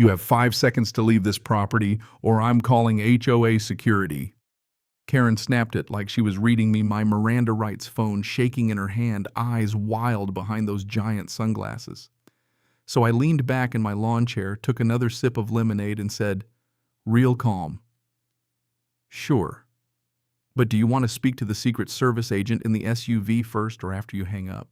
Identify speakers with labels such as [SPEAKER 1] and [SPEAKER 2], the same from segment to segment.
[SPEAKER 1] You have 5 seconds to leave this property, or I'm calling HOA security. Karen snapped it like she was reading me my Miranda rights phone, shaking in her hand, eyes wild behind those giant sunglasses. So I leaned back in my lawn chair, took another sip of lemonade, and said, real calm, "Sure. But do you want to speak to the Secret Service agent in the SUV first or after you hang up?"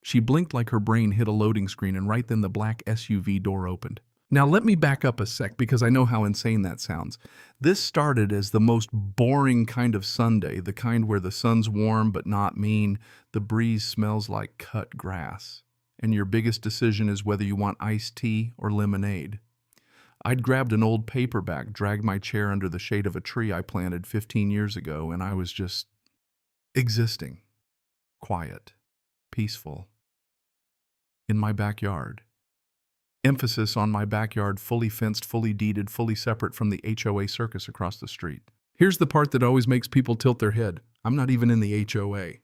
[SPEAKER 1] She blinked like her brain hit a loading screen, and right then the black SUV door opened. Now let me back up a sec because I know how insane that sounds. This started as the most boring kind of Sunday, the kind where the sun's warm but not mean, the breeze smells like cut grass, and your biggest decision is whether you want iced tea or lemonade. I'd grabbed an old paperback, dragged my chair under the shade of a tree I planted 15 years ago, and I was just existing, quiet, peaceful, in my backyard. Emphasis on my backyard, fully fenced, fully deeded, fully separate from the HOA circus across the street. Here's the part that always makes people tilt their head. I'm not even in the HOA.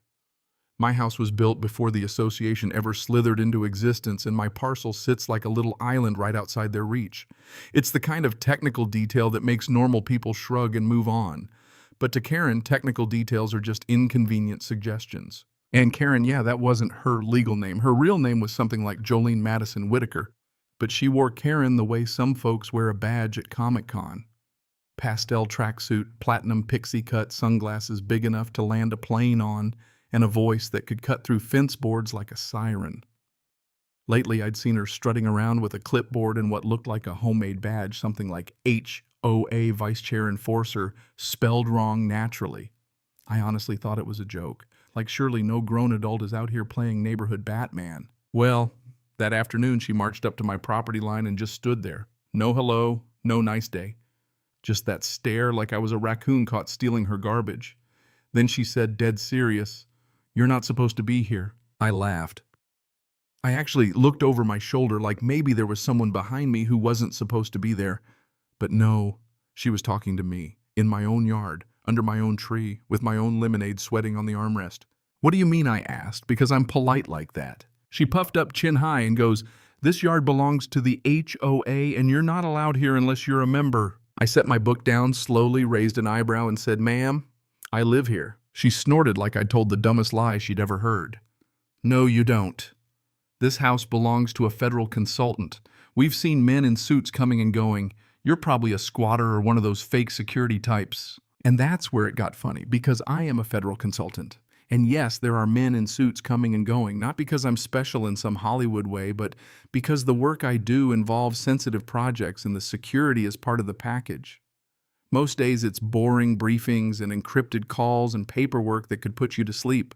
[SPEAKER 1] My house was built before the association ever slithered into existence, and my parcel sits like a little island right outside their reach. It's the kind of technical detail that makes normal people shrug and move on. But to Karen, technical details are just inconvenient suggestions. And Karen, yeah, that wasn't her legal name. Her real name was something like Jolene Madison Whitaker. But she wore Karen the way some folks wear a badge at Comic-Con. Pastel tracksuit, platinum pixie cut, sunglasses big enough to land a plane on, and a voice that could cut through fence boards like a siren. Lately, I'd seen her strutting around with a clipboard and what looked like a homemade badge, something like HOA Vice Chair Enforcer, spelled wrong naturally. I honestly thought it was a joke. Like surely no grown adult is out here playing neighborhood Batman. Well, that afternoon, she marched up to my property line and just stood there. No hello, no nice day. Just that stare like I was a raccoon caught stealing her garbage. Then she said, dead serious, "You're not supposed to be here." I laughed. I actually looked over my shoulder like maybe there was someone behind me who wasn't supposed to be there. But no, she was talking to me, in my own yard, under my own tree, with my own lemonade sweating on the armrest. "What do you mean?" I asked, because I'm polite like that. She puffed up chin high and goes, "This yard belongs to the HOA and you're not allowed here unless you're a member." I set my book down, slowly raised an eyebrow and said, "Ma'am, I live here." She snorted like I'd told the dumbest lie she'd ever heard. "No, you don't. This house belongs to a federal consultant. We've seen men in suits coming and going. You're probably a squatter or one of those fake security types." And that's where it got funny, because I am a federal consultant. And yes, there are men in suits coming and going, not because I'm special in some Hollywood way, but because the work I do involves sensitive projects and the security is part of the package. Most days it's boring briefings and encrypted calls and paperwork that could put you to sleep.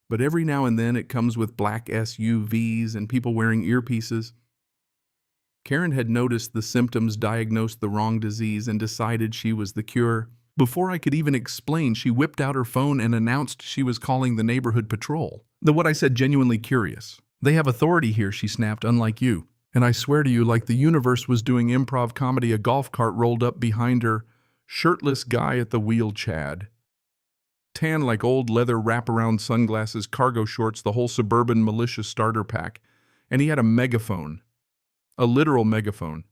[SPEAKER 1] But every now and then it comes with black SUVs and people wearing earpieces. Karen had noticed the symptoms, diagnosed the wrong disease, and decided she was the cure. Before I could even explain, she whipped out her phone and announced she was calling the neighborhood patrol. What I said, genuinely curious. "They have authority here," she snapped, "unlike you. And I swear to you, like the universe was doing improv comedy, a golf cart rolled up behind her. Shirtless guy at the wheel, Chad. Tan like old leather wraparound sunglasses, cargo shorts, the whole suburban militia starter pack. And he had a megaphone. A literal megaphone.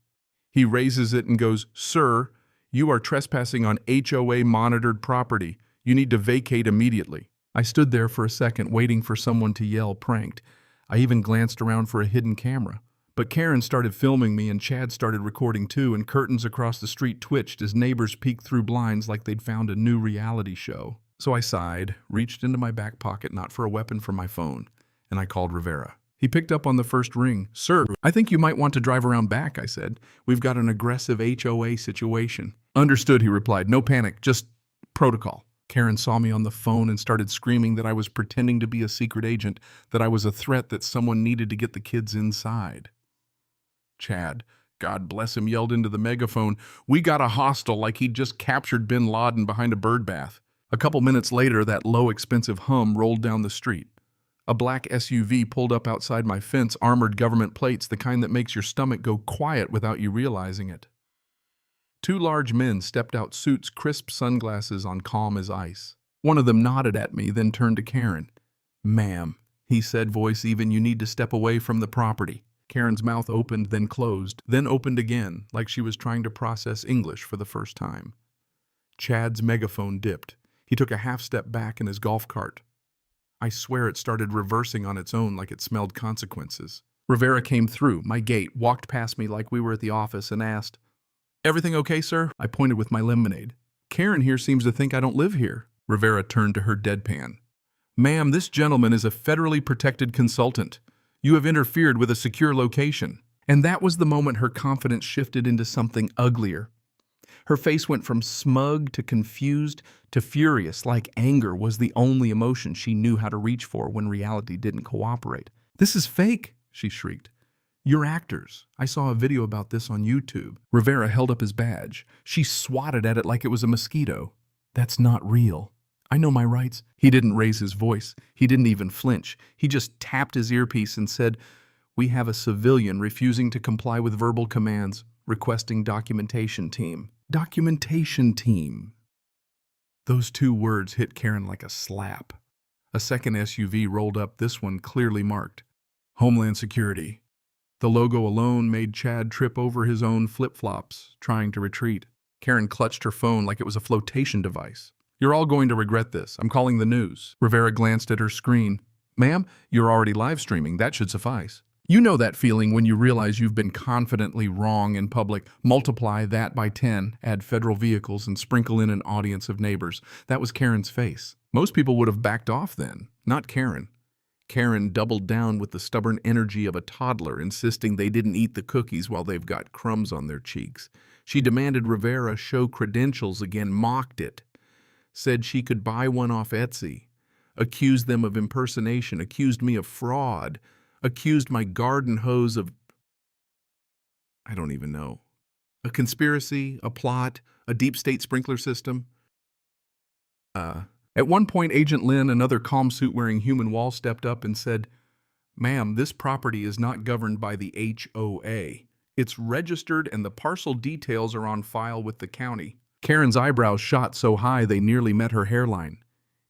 [SPEAKER 1] He raises it and goes, "Sir, you are trespassing on HOA monitored property. You need to vacate immediately." I stood there for a second waiting for someone to yell pranked. I even glanced around for a hidden camera. But Karen started filming me and Chad started recording too, and curtains across the street twitched as neighbors peeked through blinds like they'd found a new reality show. So I sighed, reached into my back pocket, not for a weapon, for my phone, and I called Rivera. He picked up on the first ring. "Sir, I think you might want to drive around back," I said. "We've got an aggressive HOA situation." "Understood," he replied. "No panic, just protocol." Karen saw me on the phone and started screaming that I was pretending to be a secret agent, that I was a threat, that someone needed to get the kids inside. Chad, God bless him, yelled into the megaphone, "We got a hostile, like he'd just captured bin Laden behind a birdbath." A couple minutes later, that low, expensive hum rolled down the street. A black SUV pulled up outside my fence, armored government plates, the kind that makes your stomach go quiet without you realizing it. Two large men stepped out, suits, crisp sunglasses on, calm as ice. One of them nodded at me, then turned to Karen. "Ma'am," he said, voice even, "you need to step away from the property." Karen's mouth opened, then closed, then opened again, like she was trying to process English for the first time. Chad's megaphone dipped. He took a half step back in his golf cart. I swear it started reversing on its own like it smelled consequences. Rivera came through my gate, walked past me like we were at the office, and asked, "Everything okay, sir?" I pointed with my lemonade. "Karen here seems to think I don't live here." Rivera turned to her deadpan. "Ma'am, this gentleman is a federally protected consultant. You have interfered with a secure location." And that was the moment her confidence shifted into something uglier. Her face went from smug to confused to furious, like anger was the only emotion she knew how to reach for when reality didn't cooperate. "This is fake," she shrieked. "You're actors. I saw a video about this on YouTube." Rivera held up his badge. She swatted at it like it was a mosquito. "That's not real. I know my rights." He didn't raise his voice. He didn't even flinch. He just tapped his earpiece and said, "We have a civilian refusing to comply with verbal commands, requesting documentation team." Documentation team. Those two words hit Karen like a slap. A second SUV rolled up, this one clearly marked Homeland Security. The logo alone made Chad trip over his own flip-flops, trying to retreat. Karen clutched her phone like it was a flotation device. "You're all going to regret this. I'm calling the news." Rivera glanced at her screen. "Ma'am, you're already live streaming. That should suffice." You know that feeling when you realize you've been confidently wrong in public. Multiply that by 10, add federal vehicles, and sprinkle in an audience of neighbors. That was Karen's face. Most people would have backed off then. Not Karen. Karen doubled down with the stubborn energy of a toddler, insisting they didn't eat the cookies while they've got crumbs on their cheeks. She demanded Rivera show credentials again, mocked it. Said she could buy one off Etsy. Accused them of impersonation, accused me of fraud. Accused my garden hose of, I don't even know. A conspiracy, a plot, a deep state sprinkler system. At one point, Agent Lynn, another calm suit-wearing human wall, stepped up and said, "Ma'am, this property is not governed by the HOA. It's registered and the parcel details are on file with the county." Karen's eyebrows shot so high they nearly met her hairline.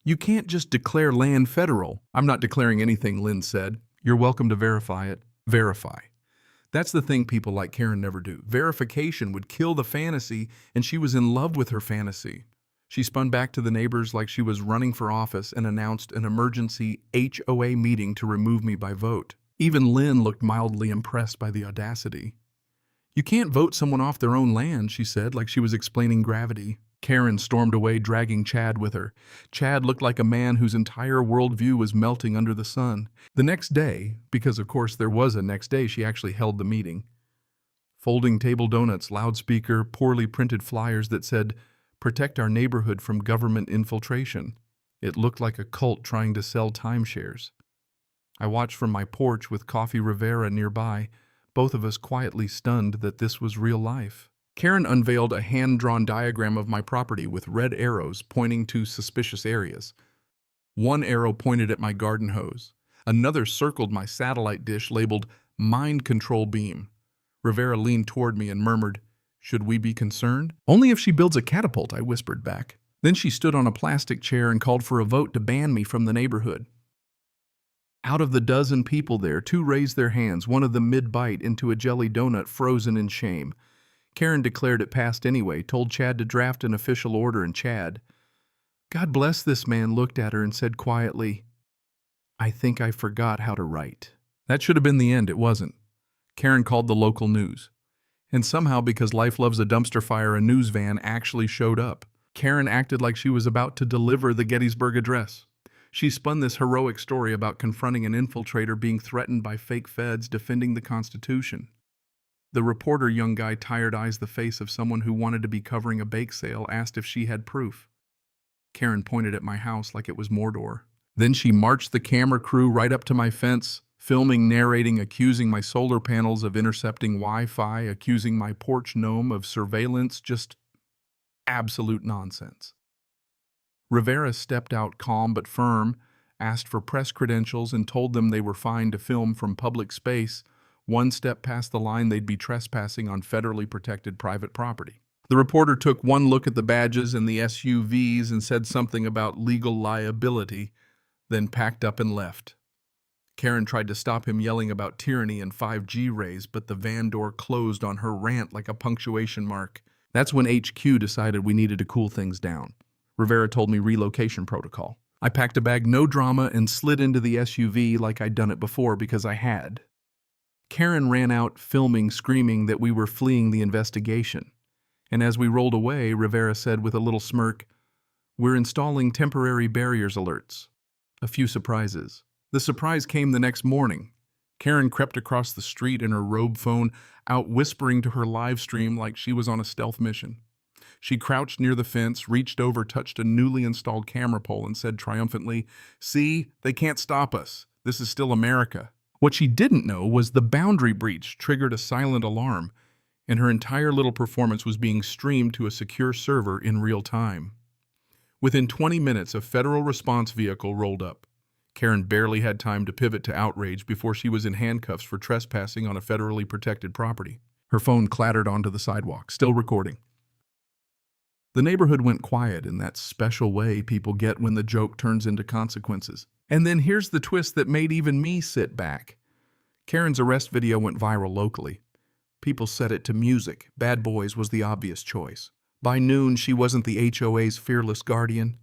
[SPEAKER 1] "You can't just declare land federal." "I'm not declaring anything," Lynn said. "You're welcome to verify it." Verify. That's the thing people like Karen never do. Verification would kill the fantasy, and she was in love with her fantasy. She spun back to the neighbors like she was running for office and announced an emergency HOA meeting to remove me by vote. Even Lynn looked mildly impressed by the audacity. "You can't vote someone off their own land," she said, like she was explaining gravity. Karen stormed away, dragging Chad with her. Chad looked like a man whose entire worldview was melting under the sun. The next day, because of course there was a next day, she actually held the meeting. Folding table donuts, loudspeaker, poorly printed flyers that said, "Protect our neighborhood from government infiltration." It looked like a cult trying to sell timeshares. I watched from my porch with Coffee Rivera nearby, both of us quietly stunned that this was real life. Karen unveiled a hand-drawn diagram of my property with red arrows pointing to suspicious areas. One arrow pointed at my garden hose. Another circled my satellite dish labeled Mind Control Beam. Rivera leaned toward me and murmured, "Should we be concerned?" "Only if she builds a catapult," I whispered back. Then she stood on a plastic chair and called for a vote to ban me from the neighborhood. Out of the dozen people there, 2 raised their hands, one of them mid-bite into a jelly donut frozen in shame. Karen declared it passed anyway, told Chad to draft an official order, and Chad, God bless this man, looked at her and said quietly, "I think I forgot how to write." That should have been the end. It wasn't. Karen called the local news. And somehow, because life loves a dumpster fire, a news van actually showed up. Karen acted like she was about to deliver the Gettysburg Address. She spun this heroic story about confronting an infiltrator, being threatened by fake feds, defending the Constitution. The reporter, young guy, tired-eyes the face of someone who wanted to be covering a bake sale, asked if she had proof. Karen pointed at my house like it was Mordor. Then she marched the camera crew right up to my fence, filming, narrating, accusing my solar panels of intercepting Wi-Fi, accusing my porch gnome of surveillance, just absolute nonsense. Rivera stepped out calm but firm, asked for press credentials, and told them they were fine to film from public space. One step past the line, they'd be trespassing on federally protected private property. The reporter took one look at the badges and the SUVs and said something about legal liability, then packed up and left. Karen tried to stop him yelling about tyranny and 5G rays, but the van door closed on her rant like a punctuation mark. That's when HQ decided we needed to cool things down. Rivera told me relocation protocol. I packed a bag, no drama, and slid into the SUV like I'd done it before because I had. Karen ran out, filming, screaming that we were fleeing the investigation. And as we rolled away, Rivera said with a little smirk, "We're installing temporary barriers alerts." A few surprises. The surprise came the next morning. Karen crept across the street in her robe phone, out whispering to her live stream like she was on a stealth mission. She crouched near the fence, reached over, touched a newly installed camera pole, and said triumphantly, "See, they can't stop us. This is still America." What she didn't know was the boundary breach triggered a silent alarm, and her entire little performance was being streamed to a secure server in real time. Within 20 minutes, a federal response vehicle rolled up. Karen barely had time to pivot to outrage before she was in handcuffs for trespassing on a federally protected property. Her phone clattered onto the sidewalk, still recording. The neighborhood went quiet in that special way people get when the joke turns into consequences. And then here's the twist that made even me sit back. Karen's arrest video went viral locally. People set it to music. Bad Boys was the obvious choice. By noon, she wasn't the HOA's fearless guardian.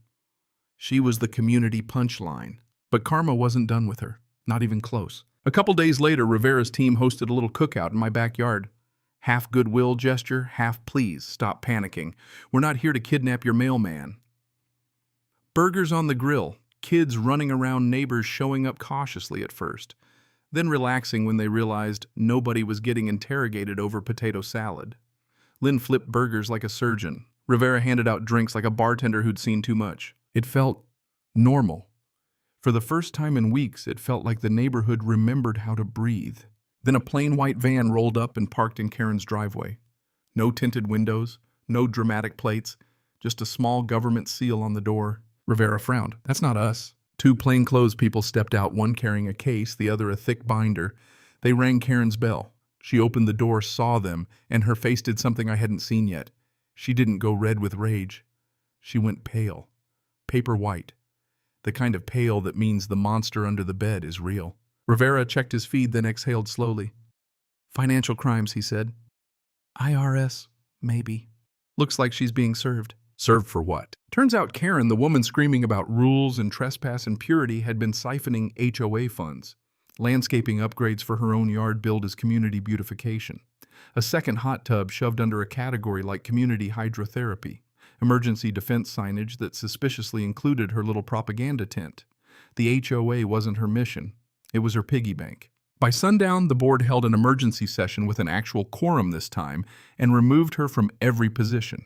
[SPEAKER 1] She was the community punchline. But karma wasn't done with her, not even close. A couple days later, Rivera's team hosted a little cookout in my backyard. Half goodwill gesture, half please, stop panicking. We're not here to kidnap your mailman. Burgers on the grill, kids running around, neighbors showing up cautiously at first, then relaxing when they realized nobody was getting interrogated over potato salad. Lynn flipped burgers like a surgeon. Rivera handed out drinks like a bartender who'd seen too much. It felt normal. For the first time in weeks, it felt like the neighborhood remembered how to breathe. Then a plain white van rolled up and parked in Karen's driveway. No tinted windows, no dramatic plates, just a small government seal on the door. Rivera frowned. "That's not us." Two plainclothes people stepped out, one carrying a case, the other a thick binder. They rang Karen's bell. She opened the door, saw them, and her face did something I hadn't seen yet. She didn't go red with rage. She went pale. Paper white. The kind of pale that means the monster under the bed is real. Rivera checked his feed, then exhaled slowly. "Financial crimes," he said. "IRS, maybe." "Looks like she's being served." Served for what? Turns out Karen, the woman screaming about rules and trespass and purity, had been siphoning HOA funds. Landscaping upgrades for her own yard billed as community beautification. A second hot tub shoved under a category like community hydrotherapy. Emergency defense signage that suspiciously included her little propaganda tent. The HOA wasn't her mission. It was her piggy bank. By sundown, the board held an emergency session with an actual quorum this time and removed her from every position.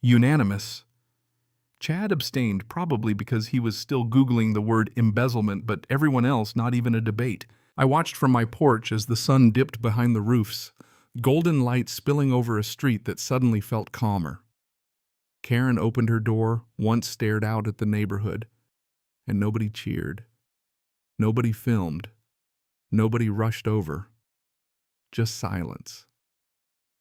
[SPEAKER 1] Unanimous. Chad abstained, probably because he was still Googling the word embezzlement, but everyone else not even a debate. I watched from my porch as the sun dipped behind the roofs, golden light spilling over a street that suddenly felt calmer. Karen opened her door, once stared out at the neighborhood, and nobody cheered. Nobody filmed. Nobody rushed over. Just silence.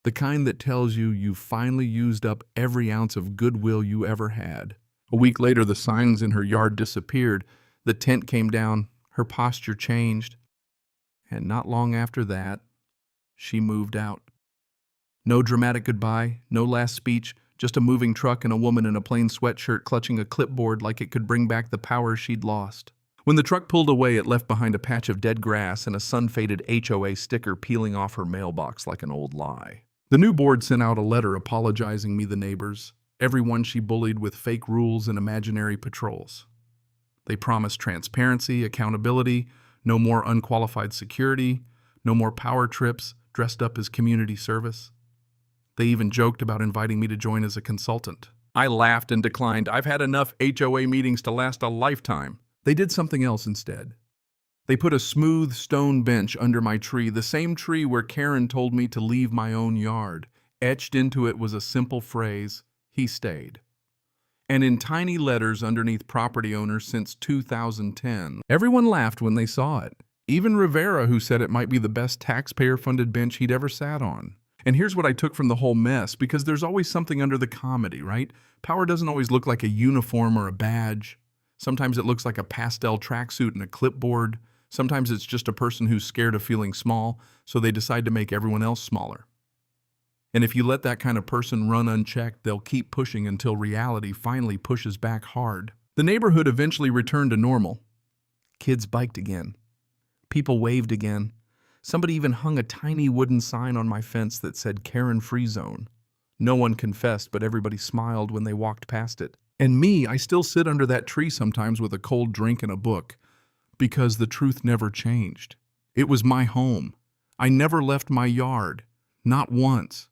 [SPEAKER 1] The kind that tells you you've finally used up every ounce of goodwill you ever had. A week later, the signs in her yard disappeared. The tent came down. Her posture changed. And not long after that, she moved out. No dramatic goodbye, no last speech, just a moving truck and a woman in a plain sweatshirt clutching a clipboard like it could bring back the power she'd lost. When the truck pulled away, it left behind a patch of dead grass and a sun-faded HOA sticker peeling off her mailbox like an old lie. The new board sent out a letter apologizing me the neighbors, everyone she bullied with fake rules and imaginary patrols. They promised transparency, accountability, no more unqualified security, no more power trips dressed up as community service. They even joked about inviting me to join as a consultant. I laughed and declined. I've had enough HOA meetings to last a lifetime. They did something else instead. They put a smooth stone bench under my tree, the same tree where Karen told me to leave my own yard. Etched into it was a simple phrase, "He stayed." And in tiny letters underneath property owners since 2010. Everyone laughed when they saw it. Even Rivera, who said it might be the best taxpayer-funded bench he'd ever sat on. And here's what I took from the whole mess, because there's always something under the comedy, right? Power doesn't always look like a uniform or a badge. Sometimes it looks like a pastel tracksuit and a clipboard. Sometimes it's just a person who's scared of feeling small, so they decide to make everyone else smaller. And if you let that kind of person run unchecked, they'll keep pushing until reality finally pushes back hard. The neighborhood eventually returned to normal. Kids biked again. People waved again. Somebody even hung a tiny wooden sign on my fence that said Karen Free Zone. No one confessed, but everybody smiled when they walked past it. And me, I still sit under that tree sometimes with a cold drink and a book, because the truth never changed. It was my home. I never left my yard. Not once.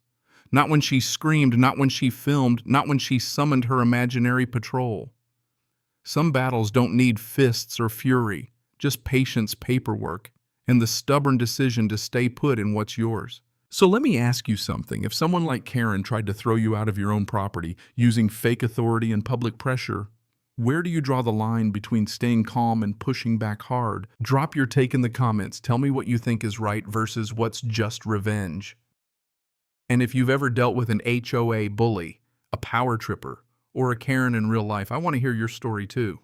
[SPEAKER 1] Not when she screamed, not when she filmed, not when she summoned her imaginary patrol. Some battles don't need fists or fury, just patience, paperwork, and the stubborn decision to stay put in what's yours. So let me ask you something. If someone like Karen tried to throw you out of your own property using fake authority and public pressure, where do you draw the line between staying calm and pushing back hard? Drop your take in the comments. Tell me what you think is right versus what's just revenge. And if you've ever dealt with an HOA bully, a power tripper, or a Karen in real life, I want to hear your story too.